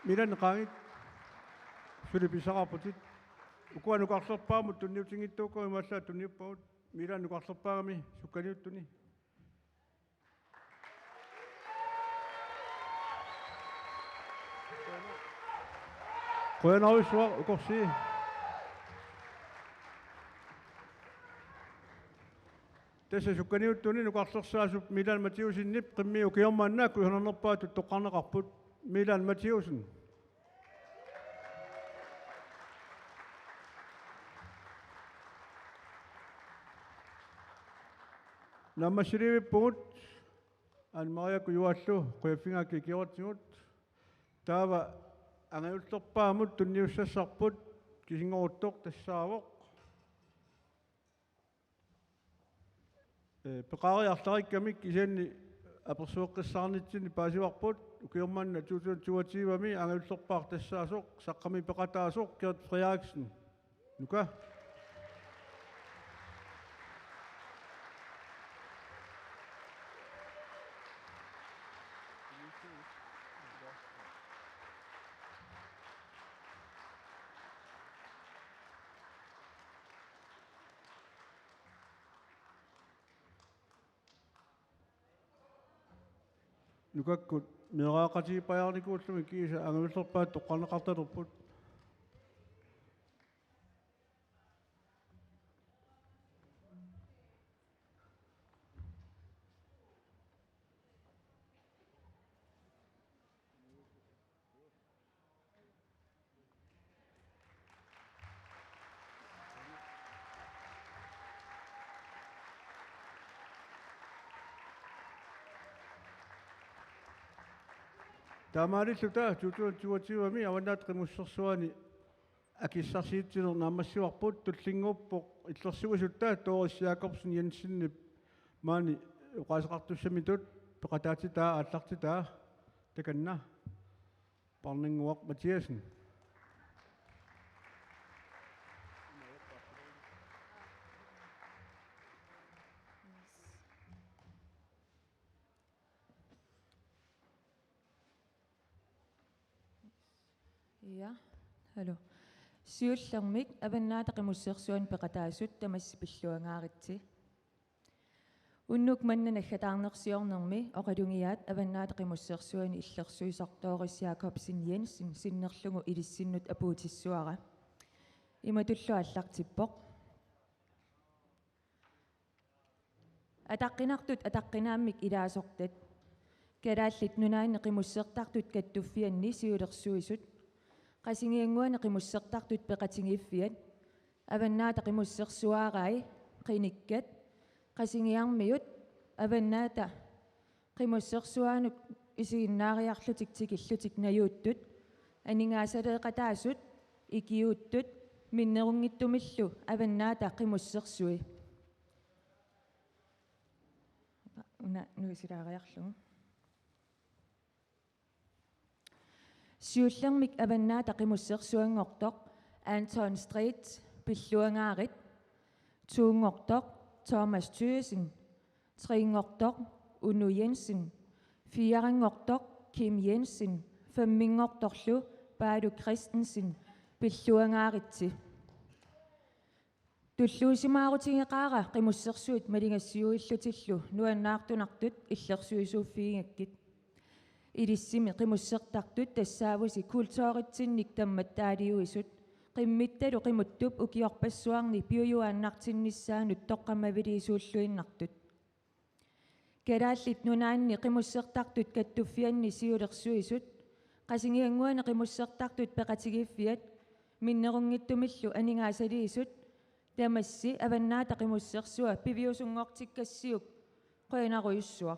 Miran qaangit suripisaqarputit ukuanuqarlerpaamut tunniutingittuuko imallaa tunniuppagut Miran nuqarlerpaagami sukkaniuttuni qoyanarussuaq ukorsi tässä sukkaniuttuni nuqarlersaasup Milan Mathiusinnip qimmiu kiormaannaakku ihonernerpaatut toqqarneqarput Milan Mathiusen. Nammasirivippugut Anne-Maria Kujuallu qiaffingaakki kiortingut taava angayullerpaamut tunniussassarput kisingoruttoq tassaavoq peqaariartarikkamik isianni apersueqqissarnitsinni paasivarput ukiormanna 2022 angayullerpaaq tassaasoq saqqami peqataasoq Gert Frederiksen nuka nukakkut meeraaqatiipajаарnikuullumi kiisa angayullerpaat toqqarneqartalerput Tamarilluta 2022 awannaat qimussersuani akissarsiitsiner naammassiuarput tullinguuppoq illersugisuttaa Doris Jacobsen Jensinnip maani uqaasaqartussamitut peqataatitaa aallartitaa takanna parninguaq Mathiasen Ja, hallo. Siullermik avannaata qimussersuan peqataasut tamassipilluangaaritsi. Unnuk mannana khataarnersiornermi oqalungiaat avannaata qimussersuani illersuisartooris Jacobsen Jensen sinnerlugu ilissinnut apuutissuara. Imatullu allartippoq. Ataqqinartut ataqqinaammik ilaasortat. Kalaallit nunaanne qimussertartut kattuffianni siulersuisut. Qasingianguana qimussertartut peqatingiiffiat avannaata qimussersuaarai qinikkat qasingiarmiut avannaata qimussersuaanuk isiginnaariarlutik tikillutik najuuttut aningaasaleeqataasut ikiuuttut minnerungittumillu avannaata qimussersui una nuisilaariarlugu Siullermik avannaata qimussersuangortoq Anton Street pilluangaarit tuungortoq Thomas Thygesen triingortoq Unu Jensen fiarangortoq Kim Jensen фаммингорторлу Паалу Кристенсен пиллуангааritsi туллуусимаарутигеқаара қимуссерсуит малингассиуиллутиллу нуаннаартунартут иллерсуисууффигингаккит илиссими қимуссертартут тассаавуси култооритсинник таммат таалиуисут қиммитталу қимуттуп укиорпассуарни пиуюааннартиннissaанут тоққаммавилиисууллуиннартут калааллит нунаанни қимуссертартут каттуффианни сиулерсуисут қасингиангуана қимуссертартут пеқатигиффиат миннерунгиттумиллу анингаасалиисут тамасси аваннаата қимуссерсуа пивиусунгортиккассиук қоянаруйуссуа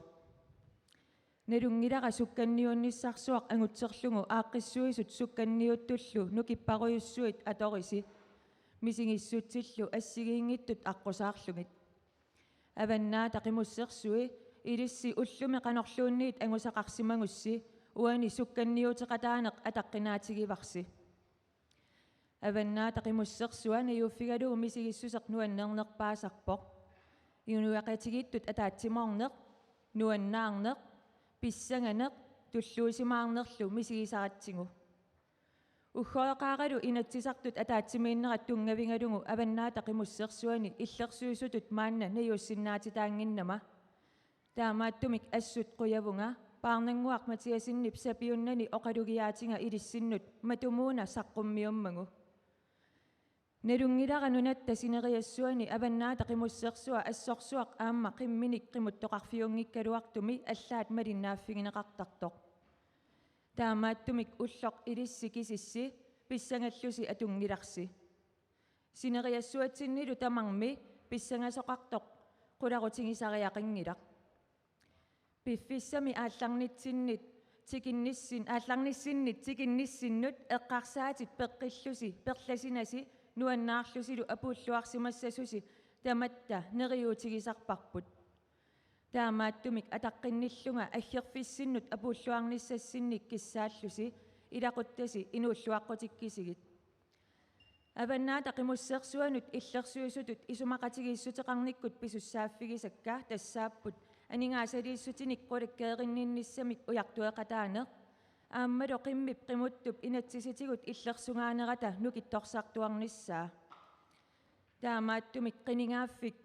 налунгилара сукканниунниссарсуақ ангутсерлугу ааққиссуисут сукканниуттуллу нукиппаруйуссуит аториси мисигиссутсиллу ассигиингиттут аққусаарлугит аваннаата қимуссерсуи илисси уллуми қанерлуунниит ангусақарсимагусси уани сукканниутеқатаанеқ атаққинаатигиварси аваннаата қимуссерсуа наюуффигалуу мисигиссусеқ нуаннернерпаасарпоқ юнуақатигиттут атаатсиморнеқ нуаннаарнеқ писсанганеқ туллуусимаарнерлу мисигисаратсигу уггоеқаагалу инатсисартут атаатсимииннерат тунгавингалугу аваннаата қимуссерсуани иллерсуисутут маанна наюуссиннаатитаангиннама таамааттумик ассут қуявунга паарнангуақ матиасиннип сапиуннани оқалугиаатинга илиссиннут матумууна саққуммиуммагу налунгилара нунатта синериассуани аваннаата қимуссерсуа ассорсуақ аама қимминик қимуттоқарфиунгиккалуартуми аллаат малиннааффигинеқартартоқ таамааттумик уллоқ илисси кисисси писсангаллуси атунгиларси синериассуатсиннилу тамарми писсангасоқартоқ қуларутигисариақингилақ пиффиссами аалларнитсиннит тикинниссин аалларниссиннит тикинниссиннут эққарсаатит пеққиллуси перласинаси нуаннаарлусилу апууллуарсимассасуси таматта нериуутигисарпарпут таамааттумик атаққинниллунга аггерфиссиннут апууллуарниссассинник киссааллуси илақуттаси инууллуаққутиккисигит аваннаата қимуссерсуанут иллерсуисутут исумақатигииссутеқарниккут писуссааффигисакка тассааппут анингаасалииссутиник қулаккеериннинниссамик уяртуеқатаанеқ ааммалу қиммип қимуттуп инатсиситигут иллерсугаанерата нукитторсартуарниссаа таамааттумик қинигааффик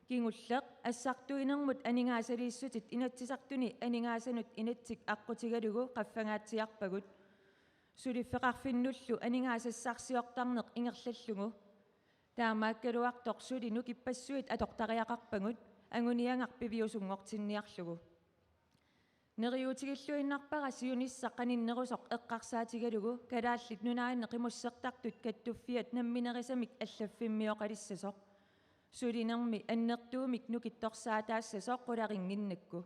кингуллеқ ассартуинермут анингаасалииссутит инатсисартуни анингаасанут инатсик аққутигалугу қаффагаатсиарпагут сулиффеқарфиннуллу анингаасассарсиортарнеқ ингерллаллугу таамааккалуартоқ сули нукиппассуит атортариақарпагут ангуниангарпивиусунгортинниарлугу нериутигиллуиннарпара сиунissаққаниннерусоқ эққарсаатигалугу калааллит нунаанне қимуссертартут каттуффиат намминерисамик аллаффиммиоқалиссасоқ сулинерми аннертуумик нукитторсаатаассасоқ қуларингиннакку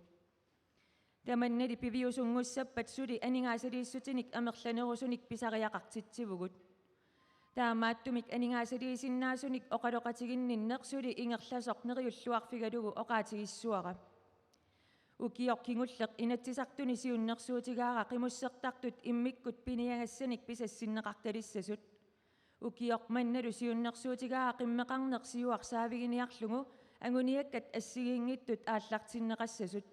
таманнали пивиусунгуссаппат сули анингаасалииссутиник амерланерусуник писариақартитсивугут таамааттумик анингаасалиисиннаасуник оқалоқатигинниннеқ сули ингерласоқ нериуллуарфигалугу оқаатигиссуара укиор кингуллеқ инатсисартуни сиуннерсуутигаара қимуссертартут иммиккут пиниагассаник писассиннеқарталиссасут укиор манналу сиуннерсуутигаара қиммеқарнеқ сиуарсаавигиниарлугу ангуниаккат ассигиингиттут ааллартиннеқассасут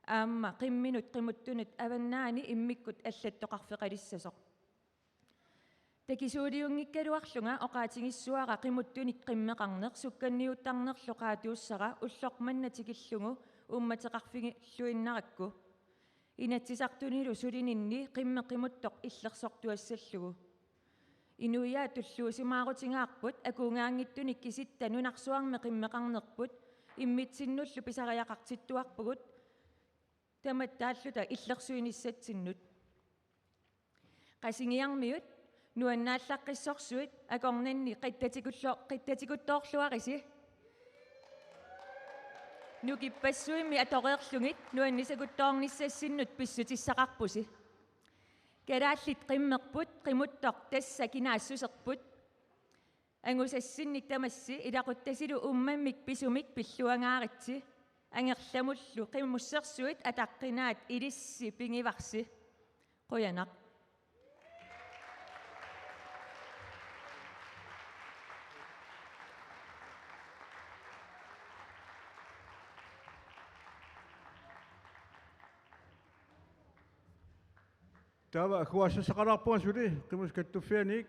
аама қимминут қимуттунут аваннаани иммиккут аллаттоқарфеқалиссасоқ такисуулиунгиккалуарлунга оқаатигиссуара қимуттуник қиммеқарнеқ сукканниуттарнерлу qaatuussara уллорманнатикиллугу умматеқарфигиллуиннаракку инатсисартунилу сулининни қиммеқимуттоқ иллерсортуассаллугу инуиаа туллуусимаарутингаарпут акунгаангиттуник киситта нунарсуарме қиммеқарнерпут иммитсиннуллу писариақартиттуарпугут таматтааллута иллерсуиниссатсиннут қасингиармиут нуаннааллаққиссорсуит акорнанни қиттатикуттоорлуариси нукиппассуимми атореерлугит нуаннисакуттоорниссассиннут писсутиссақарпуси калааллит қиммерпут қимуттоқ тасса кинаассусерпут ангусассинник тамасси илақуттасилу уммаммик писумик пиллуангааритси ангерламуллу қиммуссерсуит атаққинаат илисси пингиварси қуянақ Tava kuassaqararpuan suli qimus kattuffianik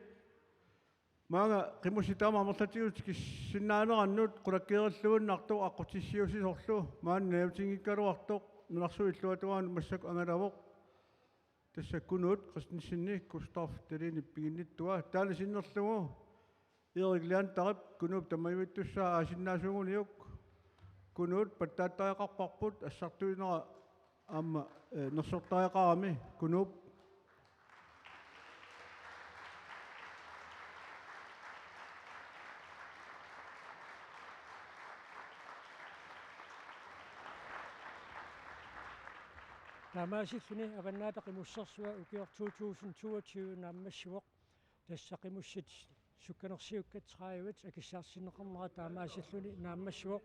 maanga qimusitama amerlatigut kissinnaanerannut qulakkiериллугуннарту аққутиссиусисорлу мааннаавтингиккалуартоқ нунарсу иллуатугаан массак ангалавоқ тассаккунуут қистнссинни Густав Делини пигинниттуа таана синнерлугу Erik Leantarip kunub tamaivitussaa asinnaasuguниук kunut pattaаттаақарпарпут ассартуинера аама нерсортаақарами kunub таамаасиллуни аваннаатақимуссерсуа укиор 2022 нааммассуоқ тассақимуссит сукканерсиуккат 30 акиссаарсинеқарнера таамаасиллуни нааммассуоқ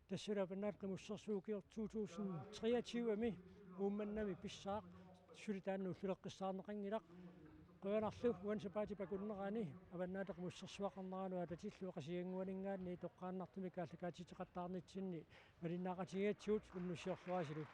тассула аваннаатақимуссерсуа укиор 2023 ами уумманнами писсаақ сулитаанну уллулеққиссаарнеқангилақ qoyanarlu uansapati pakunnerani аваннаатақимуссерсуақарнерануа татиллу қасиангуанингаанни тоққааннартуми кааллакаатитеқаттаарнитсинни малиннаақатигиатсуут уннуссиорлуасилу